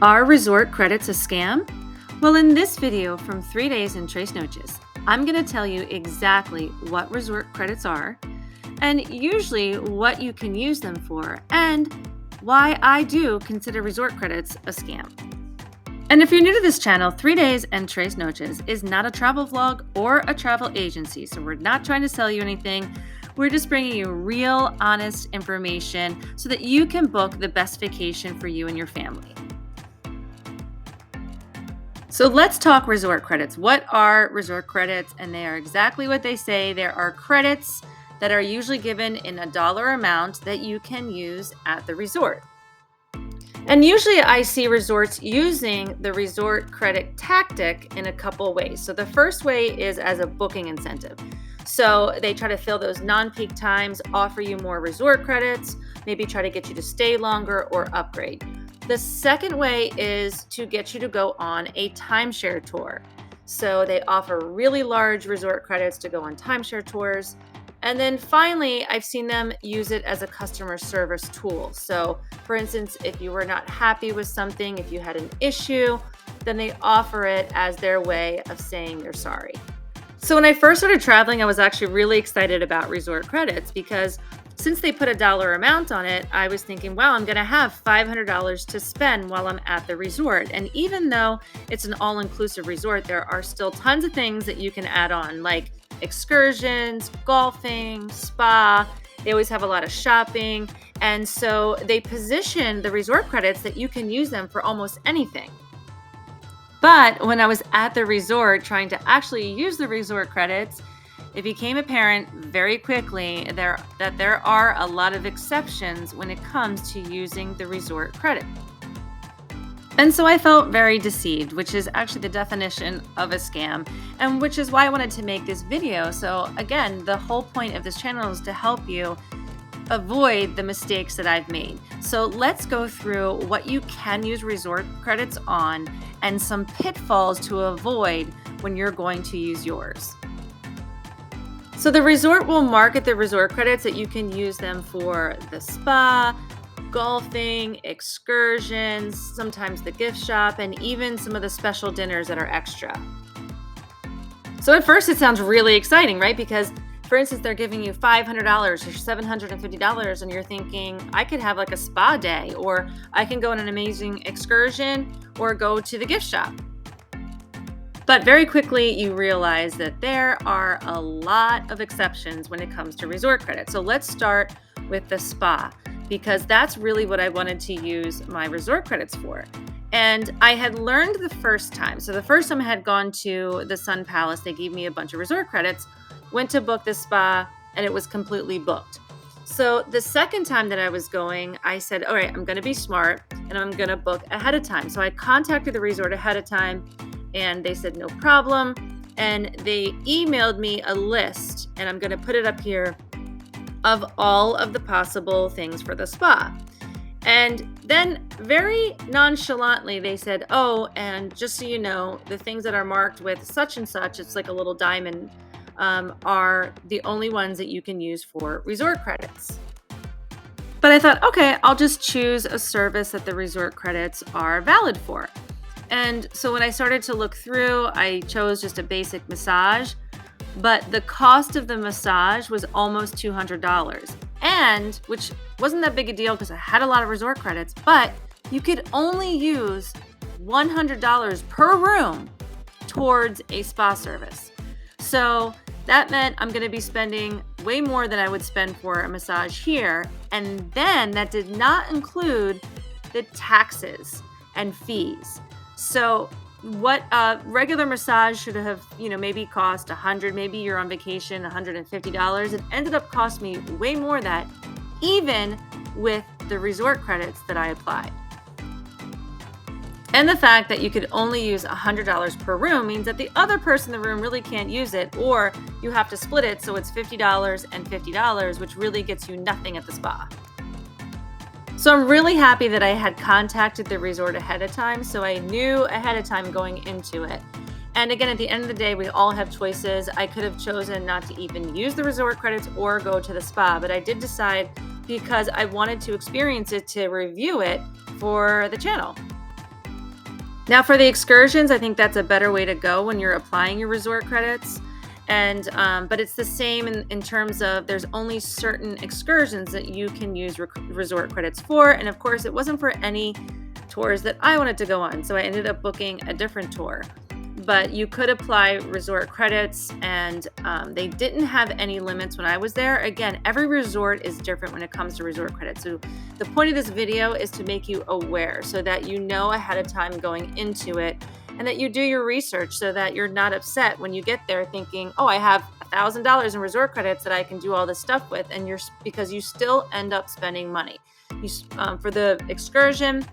Are resort credits a scam? Well, in this video from 3 Days and Trace Noches, I'm going to tell you exactly what resort credits are, and usually what you can use them for, and why I do consider resort credits a scam. And if you're new to this channel, 3 Days and Trace Noches is not a travel vlog or a travel agency, so we're not trying to sell you anything. We're just bringing you real, honest information so that you can book the best vacation for you and your family. So let's talk resort credits. What are resort credits? And they are exactly what they say. There are credits that are usually given in a dollar amount that you can use at the resort. And usually I see resorts using the resort credit tactic in a couple ways. So the first way is as a booking incentive. So they try to fill those non-peak times, offer you more resort credits, maybe try to get you to stay longer or upgrade. The second way is to get you to go on a timeshare tour. So they offer really large resort credits to go on timeshare tours. And then finally, I've seen them use it as a customer service tool. So for instance, if you were not happy with something, if you had an issue, then they offer it as their way of saying they're sorry. So when I first started traveling, I was actually really excited about resort credits because since they put a dollar amount on it, I was thinking, wow, I'm going to have $500 to spend while I'm at the resort. And even though it's an all-inclusive resort, there are still tons of things that you can add on, like excursions, golfing, spa. They always have a lot of shopping. And so they position the resort credits that you can use them for almost anything. But when I was at the resort trying to actually use the resort credits, it became apparent very quickly that there are a lot of exceptions when it comes to using the resort credit. And so I felt very deceived, which is actually the definition of a scam, and which is why I wanted to make this video. So again, the whole point of this channel is to help you avoid the mistakes that I've made. So let's go through what you can use resort credits on and some pitfalls to avoid when you're going to use yours. So the resort will market the resort credits that you can use them for the spa, golfing, excursions, sometimes the gift shop, and even some of the special dinners that are extra. So at first it sounds really exciting, right? Because for instance, they're giving you $500 or $750 and you're thinking, I could have like a spa day, or I can go on an amazing excursion or go to the gift shop. But very quickly, you realize that there are a lot of exceptions when it comes to resort credits. So let's start with the spa, because that's really what I wanted to use my resort credits for. And I had learned the first time. So the first time I had gone to the Sun Palace, they gave me a bunch of resort credits, went to book the spa, and it was completely booked. So the second time that I was going, I said, all right, I'm going to be smart and I'm going to book ahead of time. So I contacted the resort ahead of time, and they said, no problem. And they emailed me a list, and I'm going to put it up here, of all of the possible things for the spa. And then very nonchalantly, they said, oh, and just so you know, the things that are marked with such and such, it's like a little diamond, are the only ones that you can use for resort credits. But I thought, okay, I'll just choose a service that the resort credits are valid for. And so when I started to look through, I chose just a basic massage, but the cost of the massage was almost $200, and which wasn't that big a deal because I had a lot of resort credits, but you could only use $100 per room towards a spa service. So that meant I'm going to be spending way more than I would spend for a massage here. And then that did not include the taxes and fees. So what a regular massage should have, maybe cost $100, maybe you're on vacation, $150. It ended up costing me way more than that, even with the resort credits that I applied. And the fact that you could only use $100 per room means that the other person in the room really can't use it, or you have to split it so it's $50 and $50, which really gets you nothing at the spa. So I'm really happy that I had contacted the resort ahead of time, so I knew ahead of time going into it. And again, at the end of the day, we all have choices. I could have chosen not to even use the resort credits or go to the spa, but I did decide because I wanted to experience it to review it for the channel. Now for the excursions, I think that's a better way to go when you're applying your resort credits. And but it's the same in terms of there's only certain excursions that you can use resort credits for. And of course, it wasn't for any tours that I wanted to go on. So I ended up booking a different tour. But you could apply resort credits, and they didn't have any limits when I was there. Again, every resort is different when it comes to resort credits. So the point of this video is to make you aware so that you know ahead of time going into it, and that you do your research so that you're not upset when you get there thinking, oh, I have $1,000 in resort credits that I can do all this stuff with, and because you still end up spending money. For the excursion,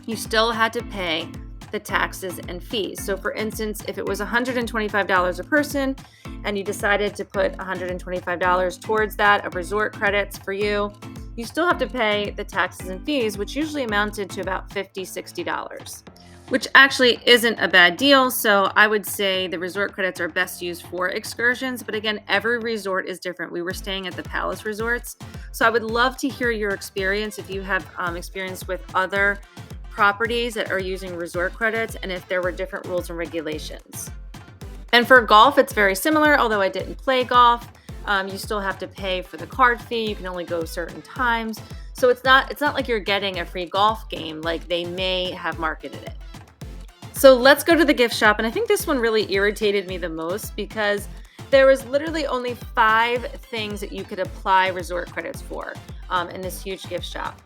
you still had to pay the taxes and fees. So for instance, if it was $125 a person and you decided to put $125 towards that of resort credits for you, you still have to pay the taxes and fees, which usually amounted to about $50, $60, which actually isn't a bad deal. So I would say the resort credits are best used for excursions. But again, every resort is different. We were staying at the Palace Resorts. So I would love to hear your experience if you have experience with other properties that are using resort credits and if there were different rules and regulations. And for golf, it's very similar, although I didn't play golf. You still have to pay for the card fee. You can only go certain times. So it's not like you're getting a free golf game like they may have marketed it. So let's go to the gift shop. And I think this one really irritated me the most because there was literally only 5 things that you could apply resort credits for in this huge gift shop.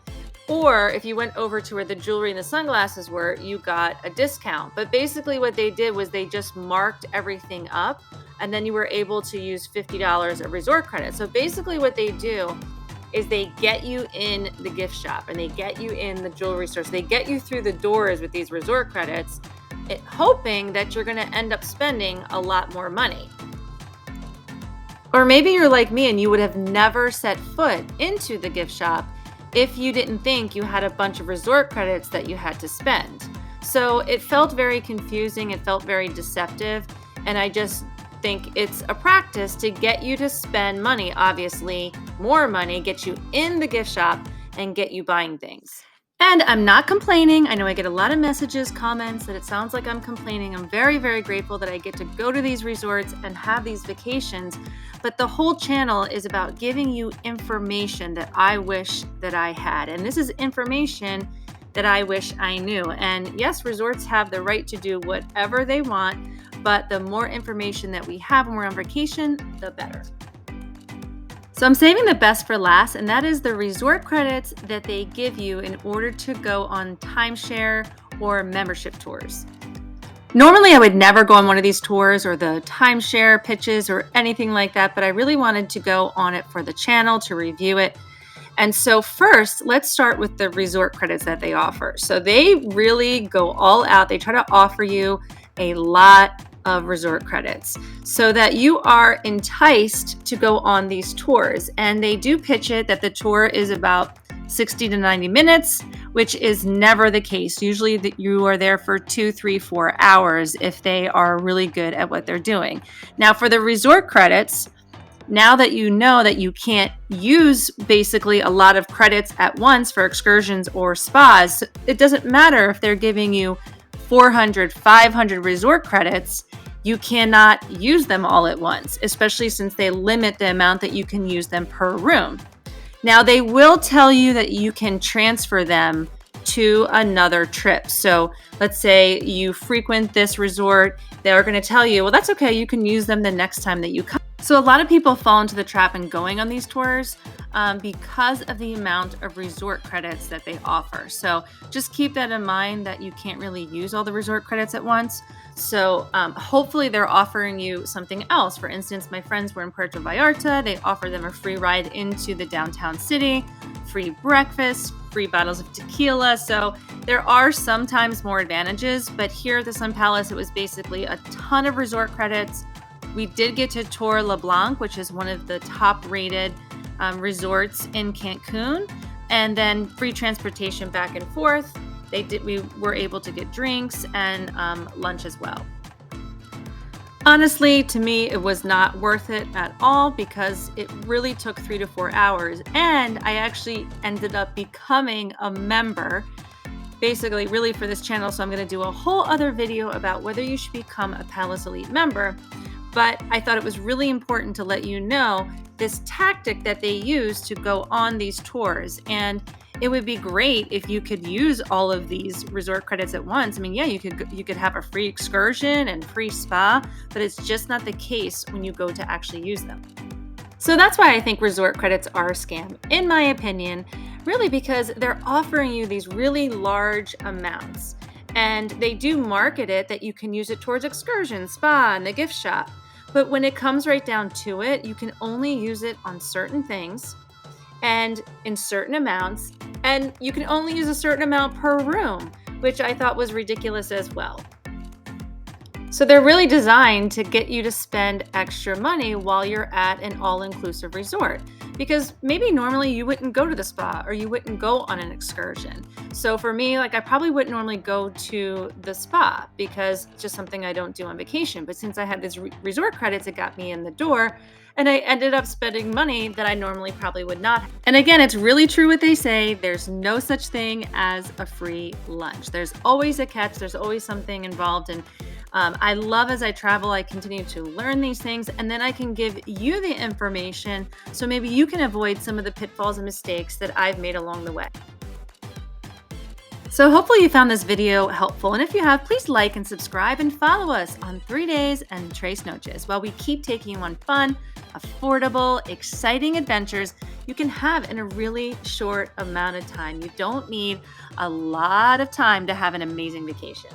Or if you went over to where the jewelry and the sunglasses were, you got a discount. But basically what they did was they just marked everything up, and then you were able to use $50 of resort credit. So basically what they do is they get you in the gift shop and they get you in the jewelry store. So they get you through the doors with these resort credits, hoping that you're going to end up spending a lot more money. Or maybe you're like me and you would have never set foot into the gift shop if you didn't think you had a bunch of resort credits that you had to spend. So it felt very confusing, it felt very deceptive, and I just think it's a practice to get you to spend money, obviously more money, get you in the gift shop and get you buying things. And I'm not complaining. I know I get a lot of messages, comments that it sounds like I'm complaining. I'm very, very grateful that I get to go to these resorts and have these vacations. But the whole channel is about giving you information that I wish that I had. And this is information that I wish I knew. And yes, resorts have the right to do whatever they want, but the more information that we have when we're on vacation, the better. So I'm saving the best for last, and that is the resort credits that they give you in order to go on timeshare or membership tours. Normally, I would never go on one of these tours or the timeshare pitches or anything like that, but I really wanted to go on it for the channel to review it. And so first, let's start with the resort credits that they offer. So they really go all out. They try to offer you a lot of resort credits so that you are enticed to go on these tours. And they do pitch it that the tour is about 60 to 90 minutes, which is never the case. Usually that you are there for 2, 3, 4 hours if they are really good at what they're doing. Now for the resort credits, now that you know that you can't use basically a lot of credits at once for excursions or spas, it doesn't matter if they're giving you 400, 500 resort credits, you cannot use them all at once, especially since they limit the amount that you can use them per room. Now, they will tell you that you can transfer them to another trip. So let's say you frequent this resort, they're going to tell you, well, that's okay, you can use them the next time that you come. So a lot of people fall into the trap in going on these tours because of the amount of resort credits that they offer. So just keep that in mind that you can't really use all the resort credits at once. So hopefully they're offering you something else. For instance, my friends were in Puerto Vallarta. They offer them a free ride into the downtown city, free breakfast, free bottles of tequila. So there are sometimes more advantages, but here at the Sun Palace, it was basically a ton of resort credits. We did get to tour LeBlanc, which is one of the top rated resorts in Cancun, and then free transportation back and forth. We were able to get drinks and lunch as well. Honestly, to me, it was not worth it at all because it really took 3 to 4 hours. And I actually ended up becoming a member basically really for this channel, so I'm going to do a whole other video about whether you should become a Palace Elite member. But I thought it was really important to let you know this tactic that they use to go on these tours. And it would be great if you could use all of these resort credits at once. I mean, yeah, you could have a free excursion and free spa, but it's just not the case when you go to actually use them. So that's why I think resort credits are a scam, in my opinion, really because they're offering you these really large amounts. And they do market it that you can use it towards excursions, spa, and the gift shop. But when it comes right down to it, you can only use it on certain things and in certain amounts, and you can only use a certain amount per room, which I thought was ridiculous as well. So they're really designed to get you to spend extra money while you're at an all-inclusive resort, because maybe normally you wouldn't go to the spa or you wouldn't go on an excursion. So for me, like I probably wouldn't normally go to the spa because it's just something I don't do on vacation. But since I had these resort credits, it got me in the door and I ended up spending money that I normally probably would not. And again, it's really true what they say. There's no such thing as a free lunch. There's always a catch. There's always something involved. And I love as I travel, I continue to learn these things, and then I can give you the information so maybe you can avoid some of the pitfalls and mistakes that I've made along the way. So hopefully you found this video helpful, and if you have, please like and subscribe and follow us on 3 Days and Tres Noches while we keep taking you on fun, affordable, exciting adventures you can have in a really short amount of time. You don't need a lot of time to have an amazing vacation.